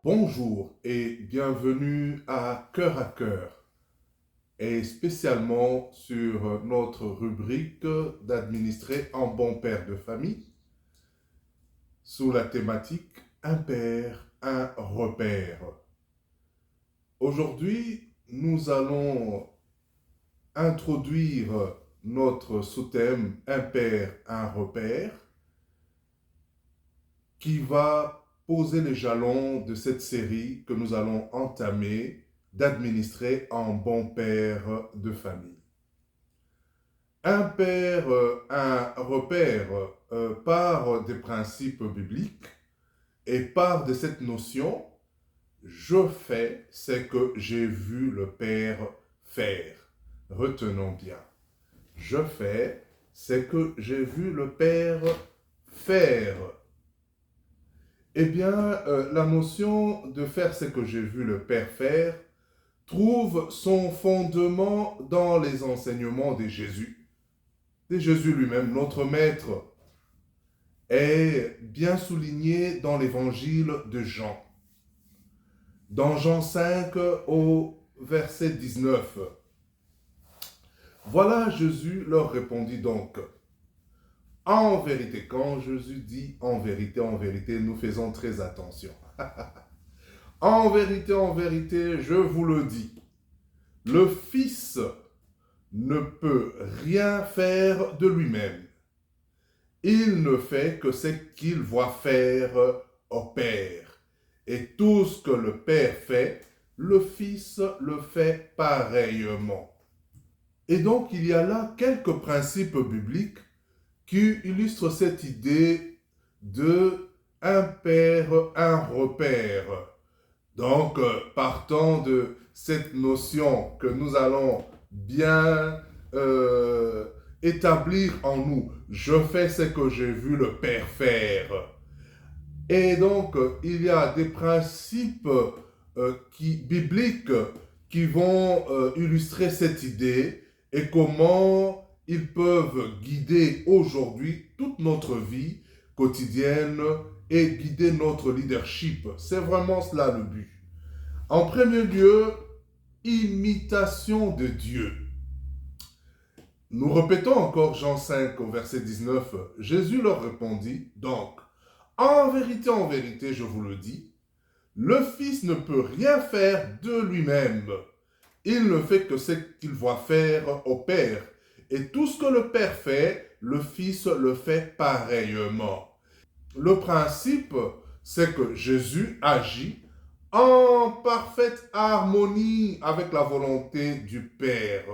Bonjour et bienvenue à Cœur et spécialement sur notre rubrique d'administrer un bon père de famille sous la thématique Un père, un repère. Aujourd'hui, nous allons introduire notre sous-thème Un père, un repère qui va poser les jalons de cette série que nous allons entamer d'administrer un bon père de famille. Un père, un repère part des principes bibliques et part de cette notion, je fais ce que j'ai vu le Père faire. Retenons bien, je fais ce que j'ai vu le Père faire. Eh bien, la notion de faire ce que j'ai vu le Père faire trouve son fondement dans les enseignements de Jésus lui-même, notre Maître, est bien souligné dans l'évangile de Jean. Dans Jean 5 au verset 19. Voilà, Jésus leur répondit donc. En vérité, quand Jésus dit en vérité, nous faisons très attention. En vérité, je vous le dis, le Fils ne peut rien faire de lui-même. Il ne fait que ce qu'il voit faire au Père. Et tout ce que le Père fait, le Fils le fait pareillement. Et donc, il y a là quelques principes bibliques qui illustrent cette idée de un père, un repère. Donc, partant de cette notion que nous allons bien établir en nous, je fais ce que j'ai vu le Père faire. Et donc, il y a des principes bibliques qui vont illustrer cette idée et comment ils peuvent guider aujourd'hui toute notre vie quotidienne et guider notre leadership. C'est vraiment cela le but. En premier lieu, imitation de Dieu. Nous répétons encore Jean 5 au verset 19. Jésus leur répondit, donc, en vérité, je vous le dis, le Fils ne peut rien faire de lui-même. Il ne fait que ce qu'il voit faire au Père. Et tout ce que le Père fait, le Fils le fait pareillement. Le principe, c'est que Jésus agit en parfaite harmonie avec la volonté du Père.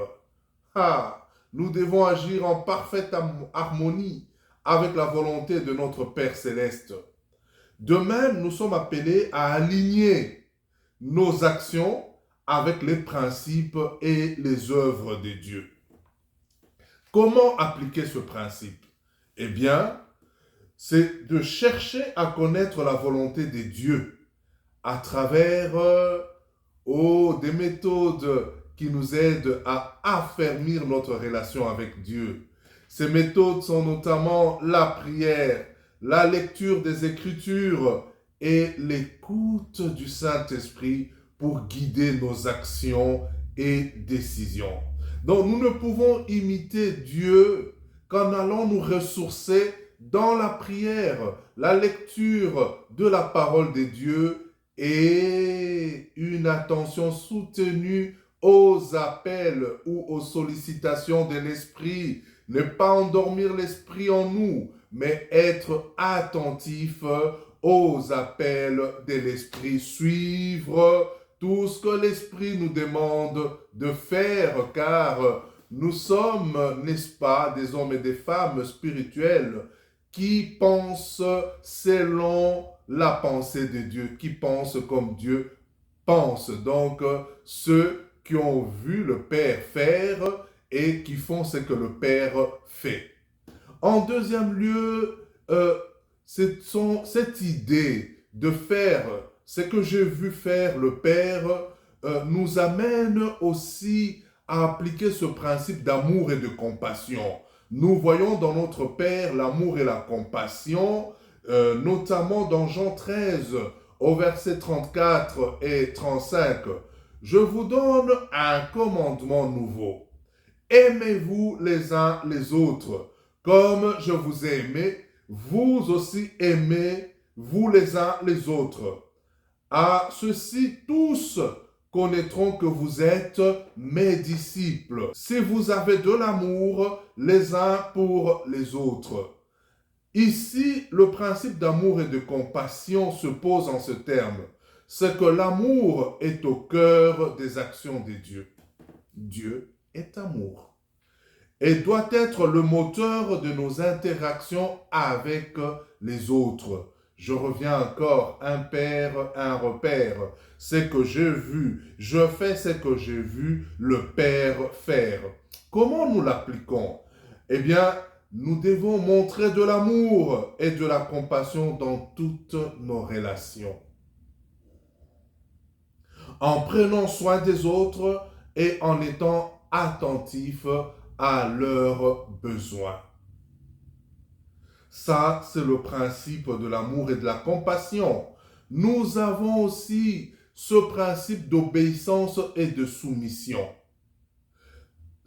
Nous devons agir en parfaite harmonie avec la volonté de notre Père céleste. De même, nous sommes appelés à aligner nos actions avec les principes et les œuvres de Dieu. Comment appliquer ce principe? Eh bien, c'est de chercher à connaître la volonté de Dieu à travers des méthodes qui nous aident à affermir notre relation avec Dieu. Ces méthodes sont notamment la prière, la lecture des Écritures et l'écoute du Saint-Esprit pour guider nos actions et décisions. Donc nous ne pouvons imiter Dieu qu'en allant nous ressourcer dans la prière, la lecture de la parole de Dieu et une attention soutenue aux appels ou aux sollicitations de l'esprit. Ne pas endormir l'esprit en nous, mais être attentif aux appels de l'esprit. Suivre tout ce que l'esprit nous demande de faire, car nous sommes, n'est-ce pas, des hommes et des femmes spirituels qui pensent selon la pensée de Dieu, qui pensent comme Dieu pense. Donc, ceux qui ont vu le Père faire et qui font ce que le Père fait. En deuxième lieu, cette idée de faire ce que j'ai vu faire le Père nous amène aussi à appliquer ce principe d'amour et de compassion. Nous voyons dans notre Père l'amour et la compassion, notamment dans Jean 13, au verset 34 et 35, je vous donne un commandement nouveau. Aimez-vous les uns les autres, comme je vous ai aimé, vous aussi aimez-vous les uns les autres. À ceux-ci, tous connaîtront que vous êtes mes disciples, si vous avez de l'amour les uns pour les autres. Ici, le principe d'amour et de compassion se pose en ce terme. C'est que l'amour est au cœur des actions de Dieu. Dieu est amour et doit être le moteur de nos interactions avec les autres. Je reviens encore, un père, un repère. C'est que j'ai vu, je fais ce que j'ai vu le Père faire. Comment nous l'appliquons? Eh bien, nous devons montrer de l'amour et de la compassion dans toutes nos relations. En prenant soin des autres et en étant attentifs à leurs besoins. Ça, c'est le principe de l'amour et de la compassion. Nous avons aussi ce principe d'obéissance et de soumission.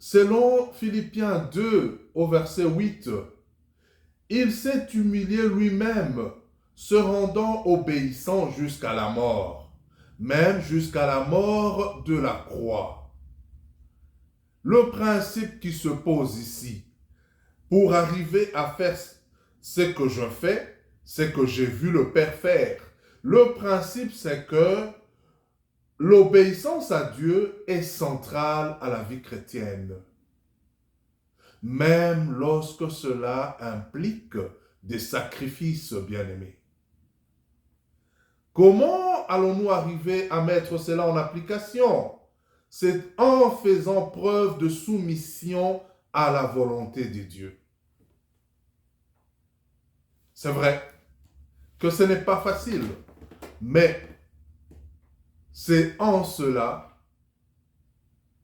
Selon Philippiens 2, au verset 8, il s'est humilié lui-même, se rendant obéissant jusqu'à la mort, même jusqu'à la mort de la croix. Le principe qui se pose ici, pour arriver à faire ce que je fais, c'est que j'ai vu le Père faire. Le principe, c'est que l'obéissance à Dieu est centrale à la vie chrétienne. Même lorsque cela implique des sacrifices, bien-aimés. Comment allons-nous arriver à mettre cela en application? C'est en faisant preuve de soumission à la volonté de Dieu. C'est vrai que ce n'est pas facile, mais c'est en cela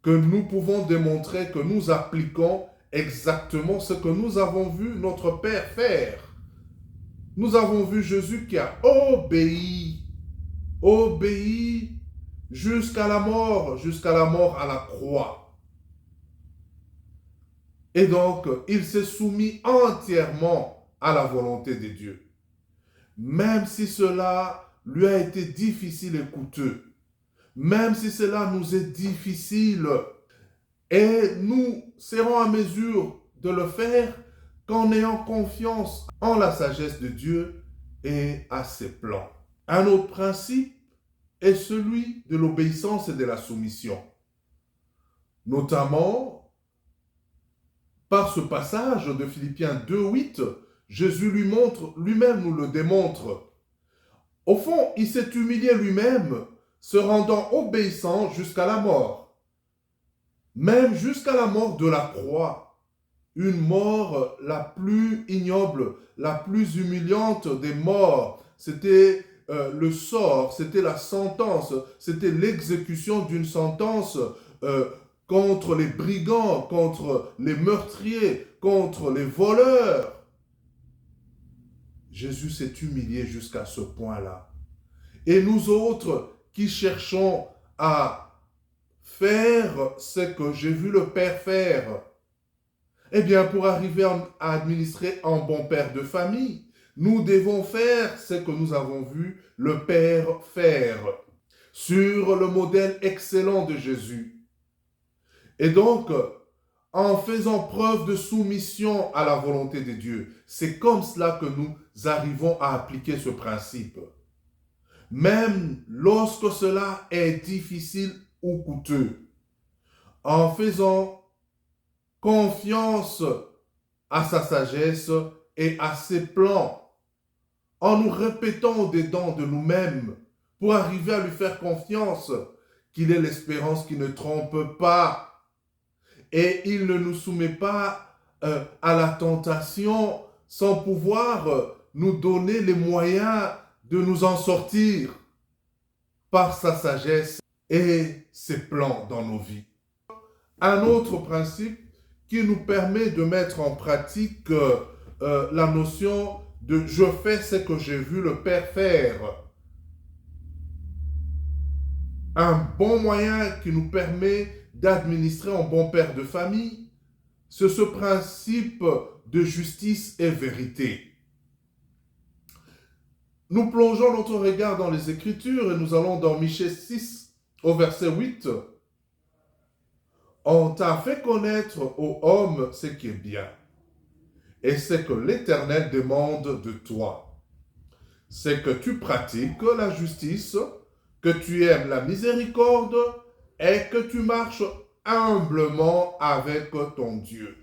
que nous pouvons démontrer que nous appliquons exactement ce que nous avons vu notre Père faire. Nous avons vu Jésus qui a obéi jusqu'à la mort à la croix. Et donc, il s'est soumis entièrement à la volonté de Dieu. Même si cela lui a été difficile et coûteux, même si cela nous est difficile, et nous serons à mesure de le faire qu'en ayant confiance en la sagesse de Dieu et à ses plans. Un autre principe est celui de l'obéissance et de la soumission. Notamment, par ce passage de Philippiens 2:8, Jésus lui-même nous le démontre. Au fond, il s'est humilié lui-même, se rendant obéissant jusqu'à la mort. Même jusqu'à la mort de la croix. Une mort la plus ignoble, la plus humiliante des morts. C'était le sort, c'était la sentence, c'était l'exécution d'une sentence contre les brigands, contre les meurtriers, contre les voleurs. Jésus s'est humilié jusqu'à ce point-là. Et nous autres qui cherchons à faire ce que j'ai vu le Père faire, eh bien, pour arriver à administrer un bon père de famille, nous devons faire ce que nous avons vu le Père faire, sur le modèle excellent de Jésus. Et donc, en faisant preuve de soumission à la volonté de Dieu, c'est comme cela que nous arrivons à appliquer ce principe. Même lorsque cela est difficile ou coûteux, en faisant confiance à sa sagesse et à ses plans, en nous répétant au-dedans de nous-mêmes pour arriver à lui faire confiance qu'il est l'espérance qui ne trompe pas et il ne nous soumet pas à la tentation sans pouvoir nous donner les moyens de nous en sortir par sa sagesse et ses plans dans nos vies. Un autre principe qui nous permet de mettre en pratique la notion de « je fais ce que j'ai vu le Père faire ». un bon moyen qui nous permet d'administrer un bon père de famille, c'est ce principe de justice et vérité. Nous plongeons notre regard dans les Écritures et nous allons dans Michée 6 au verset 8. On t'a fait connaître, ô homme, ce qui est bien, et ce que l'Éternel demande de toi. C'est que tu pratiques la justice, que tu aimes la miséricorde et que tu marches humblement avec ton Dieu.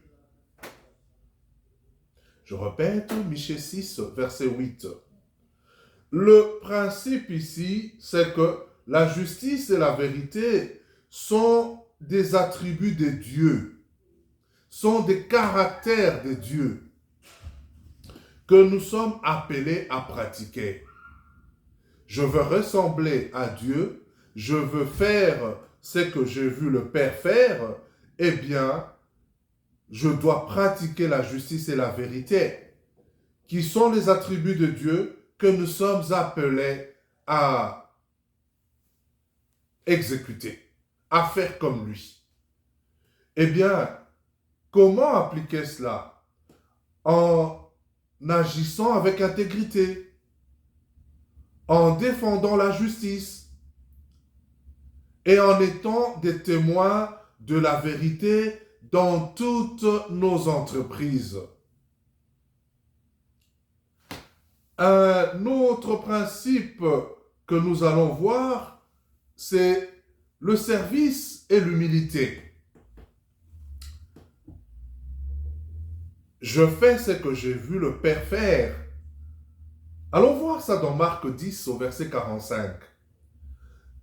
Je répète, Michée 6, verset 8. Le principe ici, c'est que la justice et la vérité sont des attributs de Dieu, sont des caractères de Dieu que nous sommes appelés à pratiquer. Je veux ressembler à Dieu, je veux faire ce que j'ai vu le Père faire, eh bien, je dois pratiquer la justice et la vérité, qui sont les attributs de Dieu que nous sommes appelés à exécuter, à faire comme lui. Eh bien, comment appliquer cela? En agissant avec intégrité, en défendant la justice et en étant des témoins de la vérité dans toutes nos entreprises. Un autre principe que nous allons voir, c'est le service et l'humilité. Je fais ce que j'ai vu le Père faire. Allons voir ça dans Marc 10 au verset 45.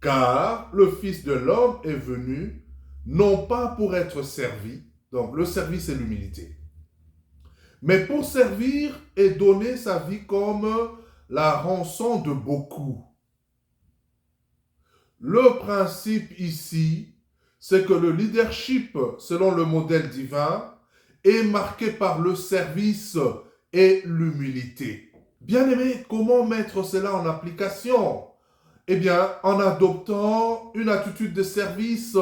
Car le Fils de l'homme est venu, non pas pour être servi, donc le service et l'humilité, mais pour servir et donner sa vie comme la rançon de beaucoup. Le principe ici, c'est que le leadership, selon le modèle divin, est marqué par le service et l'humilité. Bien-aimé, comment mettre cela en application? Eh bien, en adoptant une attitude de service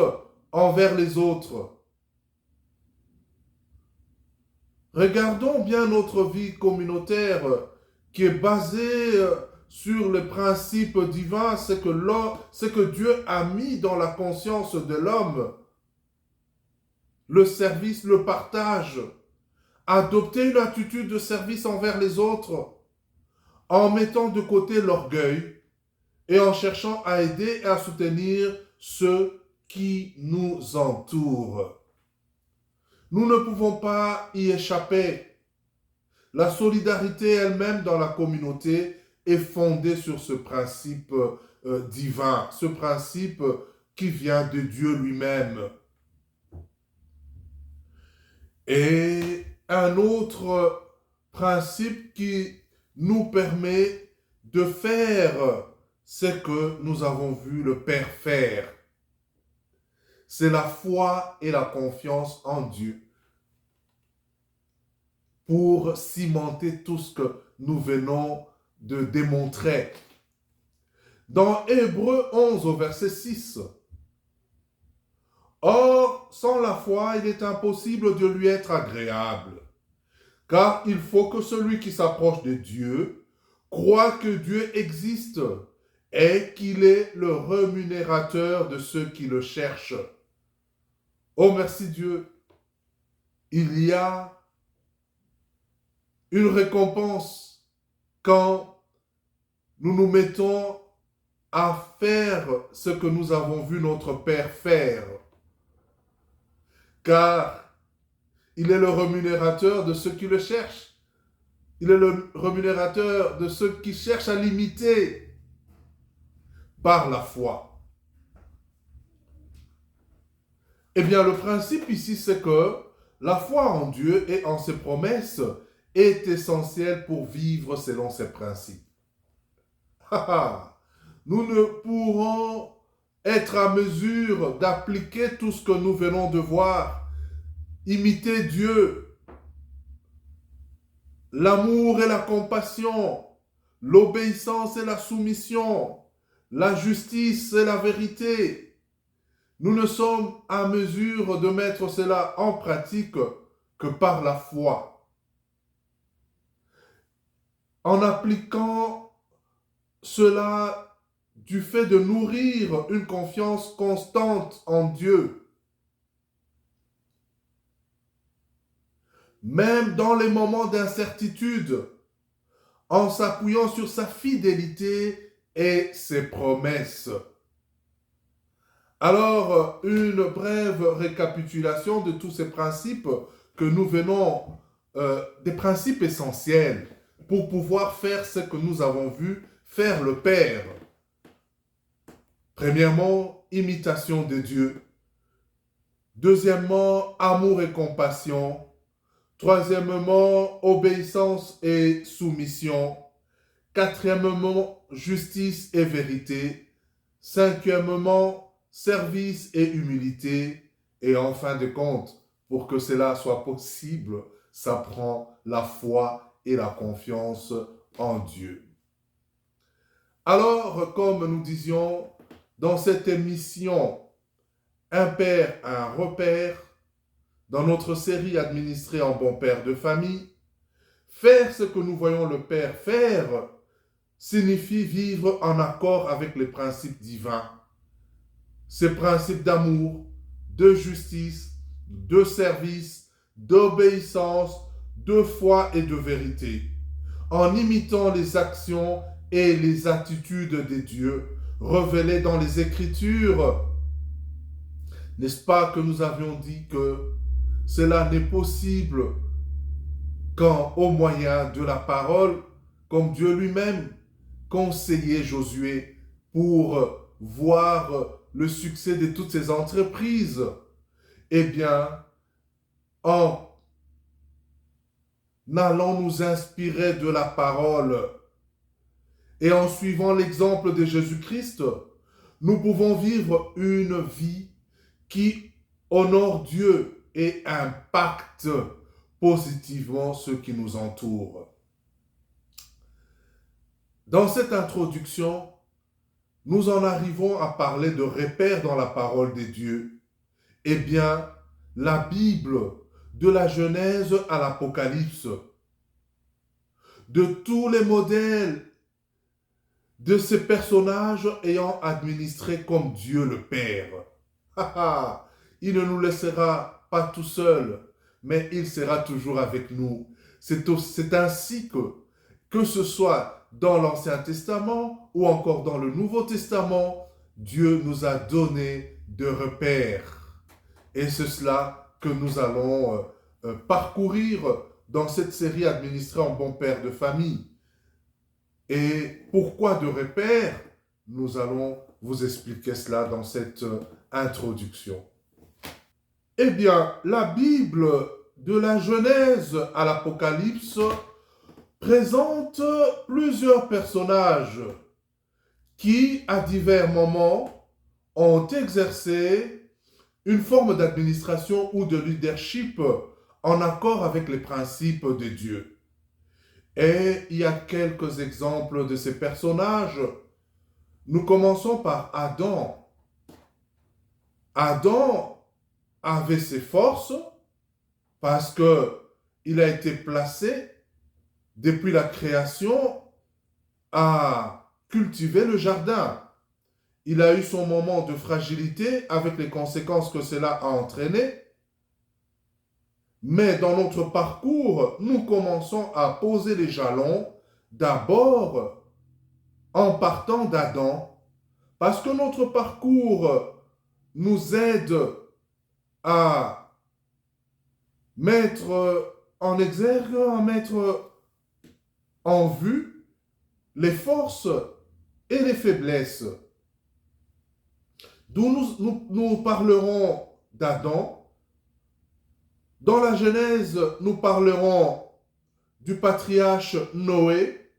envers les autres. Regardons bien notre vie communautaire qui est basée sur les principes divins, ce que Dieu a mis dans la conscience de l'homme. Le service, le partage. Adopter une attitude de service envers les autres en mettant de côté l'orgueil et en cherchant à aider et à soutenir ceux qui nous entourent. Nous ne pouvons pas y échapper. La solidarité elle-même dans la communauté est fondée sur ce principe divin, ce principe qui vient de Dieu lui-même. Et un autre principe qui nous permet de faire ce que nous avons vu le Père faire. C'est la foi et la confiance en Dieu pour cimenter tout ce que nous venons de démontrer. Dans Hébreux 11 au verset 6, « Or, sans la foi, il est impossible de lui être agréable, car il faut que celui qui s'approche de Dieu croit que Dieu existe et qu'il est le rémunérateur de ceux qui le cherchent. » Oh merci Dieu, il y a une récompense quand nous nous mettons à faire ce que nous avons vu notre Père faire. Car il est le rémunérateur de ceux qui le cherchent. Il est le rémunérateur de ceux qui cherchent à l'imiter par la foi. Eh bien, le principe ici, c'est que la foi en Dieu et en ses promesses est essentielle pour vivre selon ses principes. Nous ne pourrons être à mesure d'appliquer tout ce que nous venons de voir, imiter Dieu, l'amour et la compassion, l'obéissance et la soumission, la justice et la vérité. Nous ne sommes à mesure de mettre cela en pratique que par la foi. En appliquant cela du fait de nourrir une confiance constante en Dieu. Même dans les moments d'incertitude, en s'appuyant sur sa fidélité et ses promesses. Alors, une brève récapitulation de tous ces principes que nous venons, des principes essentiels pour pouvoir faire ce que nous avons vu faire le Père. Premièrement, imitation de Dieu. Deuxièmement, amour et compassion. Troisièmement, obéissance et soumission. Quatrièmement, justice et vérité. Cinquièmement, service et humilité. Et en fin de compte, pour que cela soit possible, ça prend la foi et la confiance en Dieu. Alors, comme nous disions, dans cette émission, un père, un repère, dans notre série administrée en bon père de famille, faire ce que nous voyons le Père faire signifie vivre en accord avec les principes divins. Ces principes d'amour, de justice, de service, d'obéissance, de foi et de vérité, en imitant les actions et les attitudes des dieux révélées dans les Écritures. N'est-ce pas que nous avions dit que cela n'est possible qu'au moyen de la parole, comme Dieu lui-même conseillait Josué pour voir le succès de toutes ses entreprises? Eh bien, en allant nous inspirer de la parole et en suivant l'exemple de Jésus-Christ, nous pouvons vivre une vie qui honore Dieu et impacte positivement ceux qui nous entourent. Dans cette introduction, nous en arrivons à parler de repères dans la parole de Dieu. Eh bien, la Bible, de la Genèse à l'Apocalypse, de tous les modèles de ces personnages ayant administré comme Dieu le Père. Il ne nous laissera pas tout seuls, mais il sera toujours avec nous. C'est ainsi que ce soit dans l'Ancien Testament ou encore dans le Nouveau Testament, Dieu nous a donné de repères. Et c'est cela que nous allons parcourir dans cette série administrée en bon père de famille. Et pourquoi de repères? Nous allons vous expliquer cela dans cette introduction. Eh bien, la Bible, de la Genèse à l'Apocalypse, présente plusieurs personnages qui, à divers moments, ont exercé une forme d'administration ou de leadership en accord avec les principes de Dieu. Et il y a quelques exemples de ces personnages. Nous commençons par Adam. Adam avait ses forces parce qu'il a été placé depuis la création à cultiver le jardin. Il a eu son moment de fragilité avec les conséquences que cela a entraîné. Mais dans notre parcours, nous commençons à poser les jalons d'abord en partant d'Adam, parce que notre parcours nous aide à mettre en exergue, à mettre en vue les forces et les faiblesses. D'où nous parlerons d'Adam. Dans la Genèse, nous parlerons du patriarche Noé,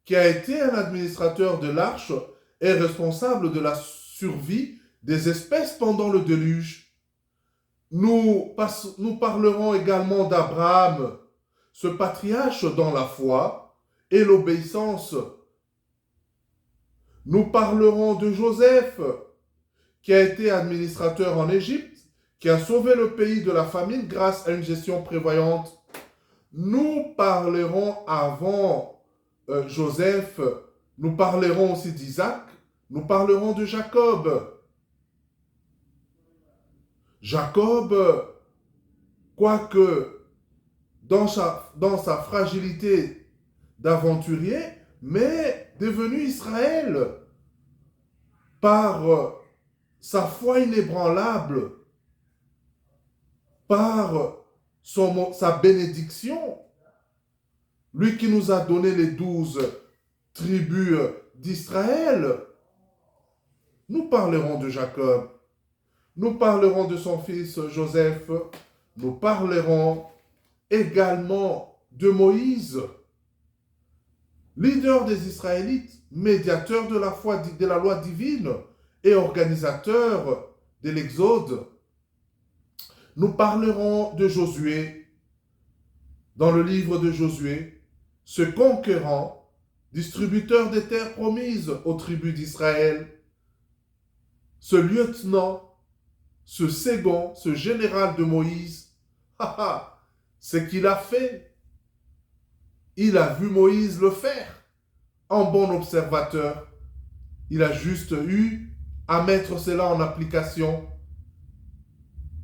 qui a été un administrateur de l'arche et responsable de la survie des espèces pendant le déluge. Nous parlerons également d'Abraham, ce patriarche dans la foi et l'obéissance. Nous parlerons de Joseph, qui a été administrateur en Égypte, qui a sauvé le pays de la famine grâce à une gestion prévoyante. Nous parlerons avant Joseph, nous parlerons aussi d'Isaac, nous parlerons de Jacob. Jacob, quoique dans sa fragilité d'aventurier, mais devenu Israël par sa foi inébranlable, par sa bénédiction, lui qui nous a donné les 12 tribus d'Israël. Nous parlerons de Jacob, nous parlerons de son fils Joseph, nous parlerons également de Moïse, leader des Israélites, médiateur de la foi, de la loi divine et organisateur de l'Exode. Nous parlerons de Josué, dans le livre de Josué, ce conquérant, distributeur des terres promises aux tribus d'Israël, ce lieutenant, ce second, ce général de Moïse. Ce qu'il a fait, il a vu Moïse le faire. En bon observateur, il a juste eu à mettre cela en application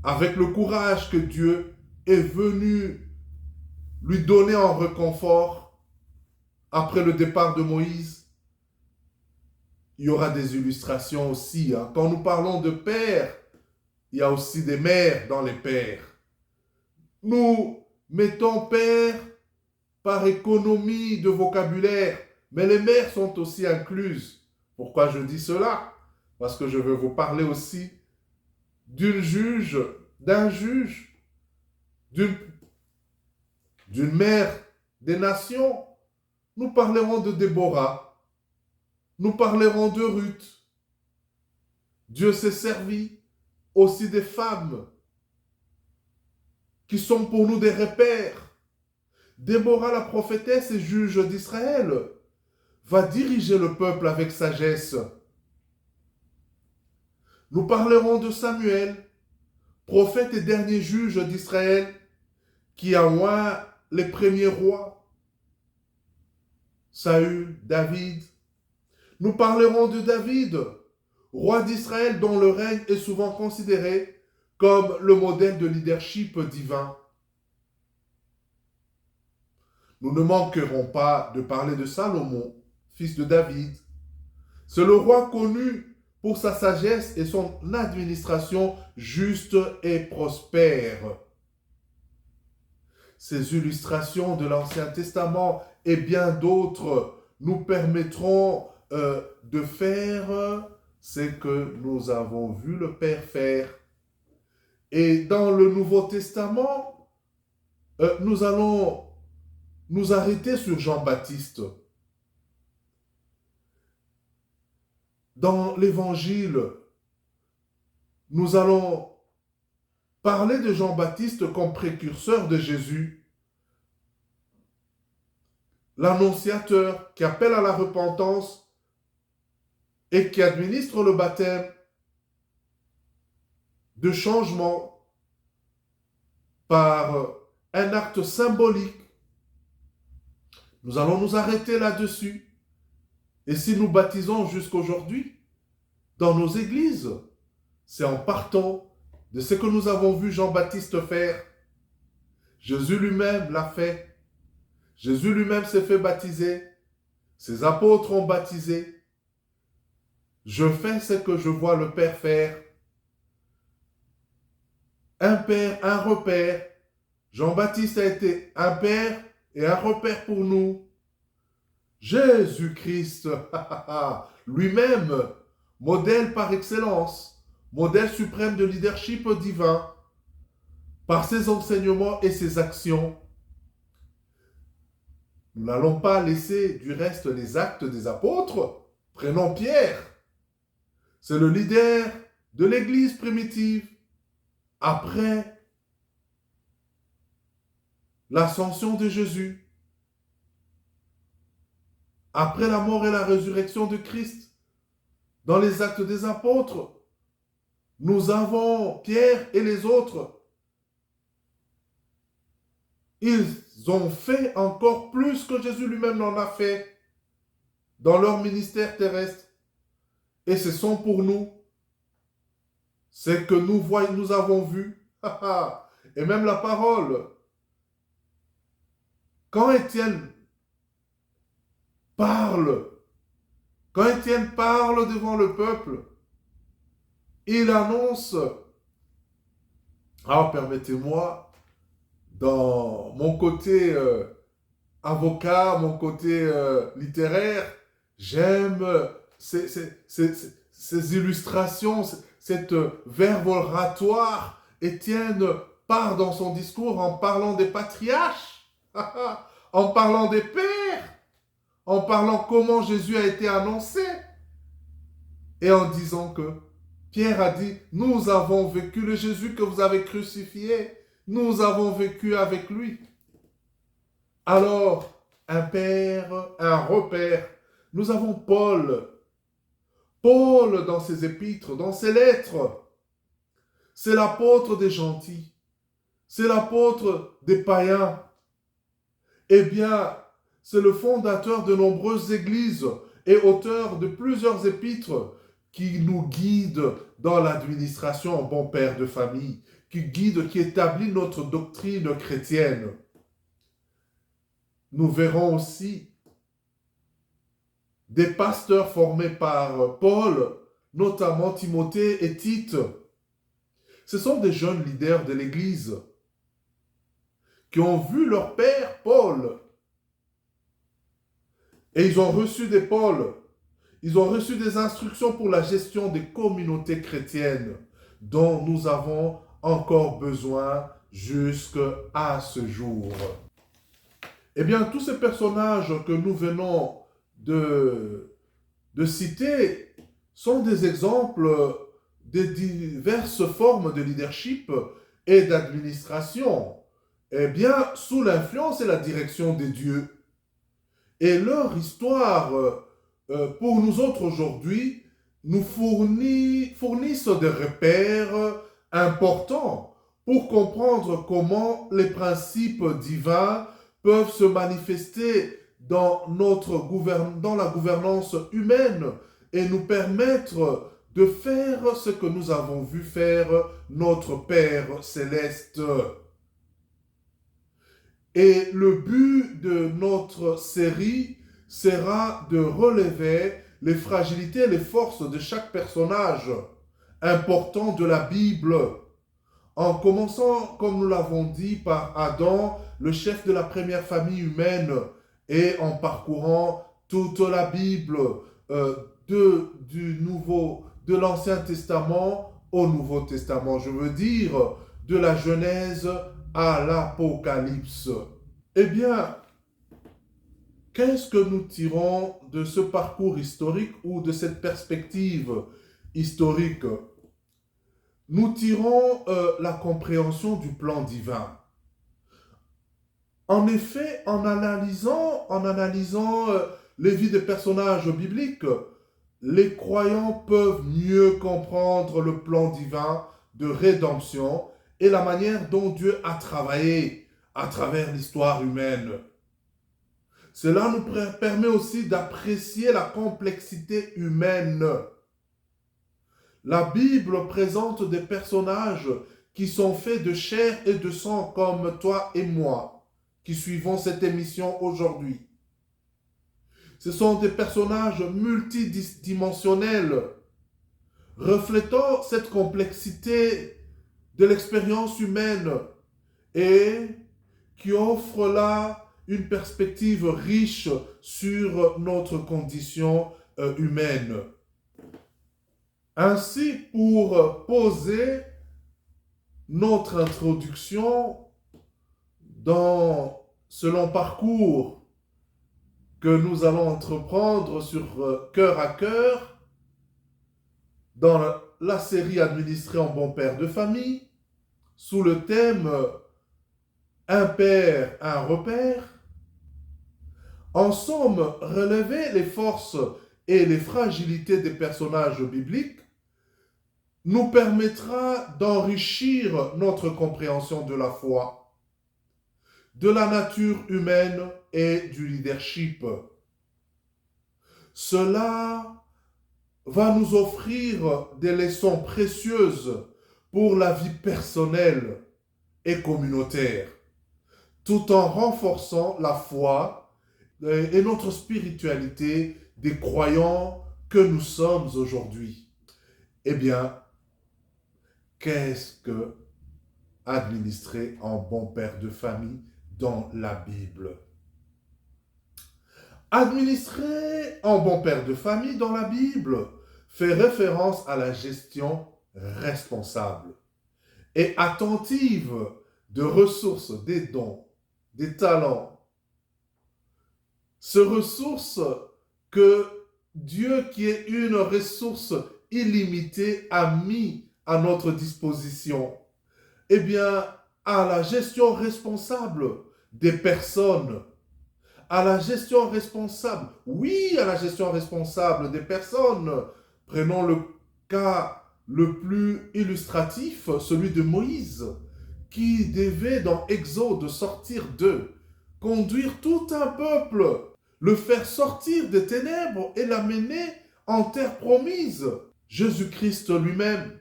avec le courage que Dieu est venu lui donner en réconfort après le départ de Moïse. Il y aura des illustrations aussi. Quand nous parlons de pères, il y a aussi des mères dans les pères. Nous mettons père par économie de vocabulaire, mais les mères sont aussi incluses. Pourquoi je dis cela? Parce que je veux vous parler aussi d'un juge, d'une mère des nations. Nous parlerons de Déborah, nous parlerons de Ruth. Dieu s'est servi aussi des femmes qui sont pour nous des repères. Déborah, la prophétesse et juge d'Israël, va diriger le peuple avec sagesse. Nous parlerons de Samuel, prophète et dernier juge d'Israël, qui a oint les premiers rois, Saül, David. Nous parlerons de David, roi d'Israël dont le règne est souvent considéré comme le modèle de leadership divin. Nous ne manquerons pas de parler de Salomon, fils de David. C'est le roi connu pour sa sagesse et son administration juste et prospère. Ces illustrations de l'Ancien Testament et bien d'autres nous permettront de faire ce que nous avons vu le Père faire. Et dans le Nouveau Testament, nous allons nous arrêter sur Jean-Baptiste. Dans l'Évangile, nous allons parler de Jean-Baptiste comme précurseur de Jésus, l'annonciateur qui appelle à la repentance et qui administre le baptême de changement par un acte symbolique. Nous allons nous arrêter là-dessus. Et si nous baptisons jusqu'aujourd'hui dans nos églises, c'est en partant de ce que nous avons vu Jean-Baptiste faire. Jésus lui-même l'a fait. Jésus lui-même s'est fait baptiser. Ses apôtres ont baptisé. Je fais ce que je vois le Père faire. Un père, un repère. Jean-Baptiste a été un père et un repère pour nous. Jésus-Christ, lui-même, modèle par excellence, modèle suprême de leadership divin, par ses enseignements et ses actions. Nous n'allons pas laisser du reste les actes des apôtres. Prenons Pierre. C'est le leader de l'Église primitive. Après l'ascension de Jésus, après la mort et la résurrection de Christ, Dans les Actes des Apôtres, nous avons Pierre et les autres. Ils ont fait encore plus que Jésus lui-même n'en a fait dans leur ministère terrestre. Et ce sont pour nous. C'est que nous avons vu. Et même la parole. Quand Étienne parle, devant le peuple, il annonce, permettez-moi, dans mon côté avocat, mon côté littéraire, j'aime ces illustrations, cette verbe oratoire. Étienne part dans son discours en parlant des patriarches, en parlant des pères, en parlant comment Jésus a été annoncé, et en disant que Pierre a dit, nous avons vécu le Jésus que vous avez crucifié, nous avons vécu avec lui. Alors, un père, un repère. Nous avons Paul. Paul, dans ses épîtres, dans ses lettres, c'est l'apôtre des gentils. C'est l'apôtre des païens. Eh bien, c'est le fondateur de nombreuses églises et auteur de plusieurs épîtres qui nous guide dans l'administration en bon père de famille, qui établit notre doctrine chrétienne. Nous verrons aussi des pasteurs formés par Paul, notamment Timothée et Tite. Ce sont des jeunes leaders de l'Église qui ont vu leur père Paul. Et ils ont reçu des Pauls. Ils ont reçu des instructions pour la gestion des communautés chrétiennes dont nous avons encore besoin jusqu'à ce jour. Eh bien, tous ces personnages que nous venons de citer sont des exemples des diverses formes de leadership et d'administration, eh bien, sous l'influence et la direction des dieux. Et leur histoire, pour nous autres aujourd'hui, nous fournissent des repères importants pour comprendre comment les principes divins peuvent se manifester dans la gouvernance humaine et nous permettre de faire ce que nous avons vu faire notre Père céleste. Et le but de notre série sera de relever les fragilités et les forces de chaque personnage important de la Bible, en commençant, comme nous l'avons dit, par Adam, le chef de la première famille humaine, et en parcourant toute la Bible, de l'Ancien Testament au Nouveau Testament, je veux dire, de la Genèse à l'Apocalypse. Eh bien, qu'est-ce que nous tirons de ce parcours historique ou de cette perspective historique? Nous tirons la compréhension du plan divin. En effet, en analysant les vies des personnages bibliques, les croyants peuvent mieux comprendre le plan divin de rédemption et la manière dont Dieu a travaillé à travers l'histoire humaine. Cela nous permet aussi d'apprécier la complexité humaine. La Bible présente des personnages qui sont faits de chair et de sang comme toi et moi, qui suivons cette émission aujourd'hui. Ce sont des personnages multidimensionnels, reflétant cette complexité de l'expérience humaine et qui offrent là une perspective riche sur notre condition humaine. Ainsi, pour poser notre introduction dans ce long parcours que nous allons entreprendre sur Cœur à Cœur, dans la série administrée en bon père de famille, sous le thème Un père, un repère, en somme, relever les forces et les fragilités des personnages bibliques nous permettra d'enrichir notre compréhension de la foi, de la nature humaine et du leadership. Cela va nous offrir des leçons précieuses pour la vie personnelle et communautaire, tout en renforçant la foi et notre spiritualité des croyants que nous sommes aujourd'hui. Eh bien, qu'est-ce que administrer en bon père de famille dans la Bible? Administrer en bon père de famille dans la Bible fait référence à la gestion responsable et attentive de ressources, des dons, des talents. Ces ressources que Dieu, qui est une ressource illimitée, a mis à notre disposition. Eh bien, à la gestion responsable des personnes, à la gestion responsable, oui, à la gestion responsable des personnes. Prenons le cas le plus illustratif, celui de Moïse, qui devait dans Exode sortir d'eux, conduire tout un peuple, le faire sortir des ténèbres et l'amener en terre promise. Jésus-Christ lui-même,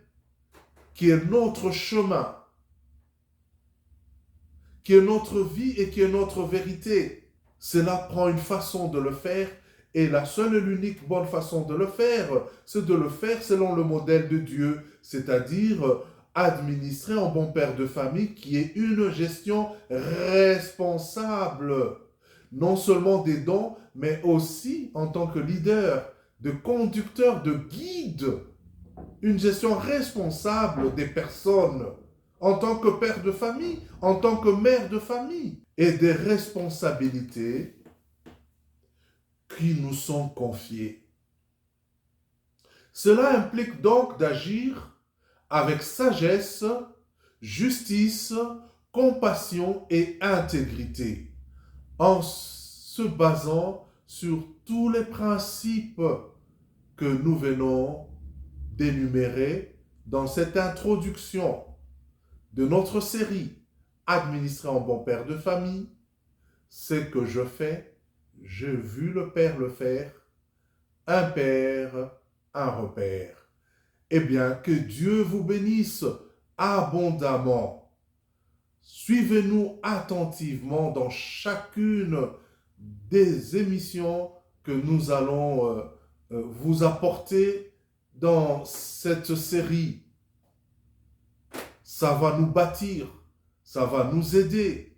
qui est notre chemin, qui est notre vie et qui est notre vérité. Cela prend une façon de le faire, et la seule et l'unique bonne façon de le faire, c'est de le faire selon le modèle de Dieu, c'est-à-dire administrer en bon père de famille qui est une gestion responsable, non seulement des dons, mais aussi en tant que leader, de conducteur, de guide, une gestion responsable des personnes, en tant que père de famille, en tant que mère de famille, et des responsabilités qui nous sont confiées. Cela implique donc d'agir avec sagesse, justice, compassion et intégrité, en se basant sur tous les principes que nous venons d'énumérer dans cette introduction de notre série « Administrer en bon père de famille », c'est que je fais, j'ai vu le Père le faire, un père, un repère. Eh bien, que Dieu vous bénisse abondamment. Suivez-nous attentivement dans chacune des émissions que nous allons vous apporter dans cette série. Ça va nous bâtir, ça va nous aider,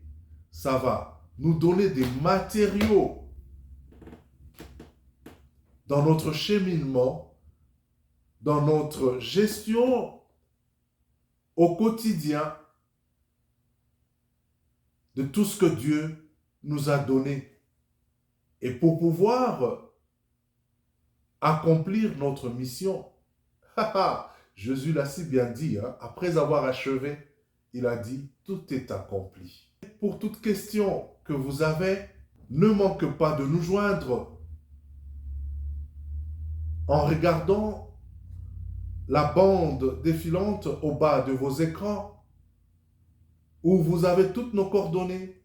ça va nous donner des matériaux dans notre cheminement, dans notre gestion au quotidien de tout ce que Dieu nous a donné. Et pour pouvoir accomplir notre mission, Jésus l'a si bien dit, après avoir achevé, il a dit, tout est accompli. Pour toute question que vous avez, ne manquez pas de nous joindre en regardant la bande défilante au bas de vos écrans où vous avez toutes nos coordonnées.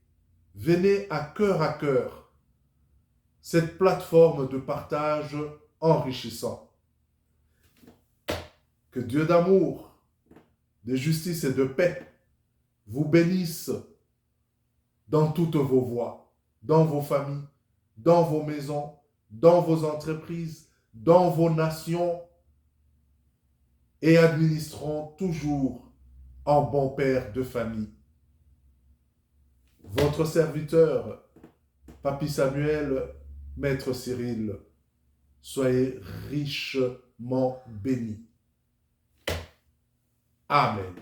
Venez à cœur cette plateforme de partage enrichissant. Que Dieu d'amour, de justice et de paix vous bénisse dans toutes vos voies, dans vos familles, dans vos maisons, dans vos entreprises, dans vos nations, et administrons toujours en bon père de famille. Votre serviteur, Papy Samuel, Maître Cyril, soyez richement bénis. Amen.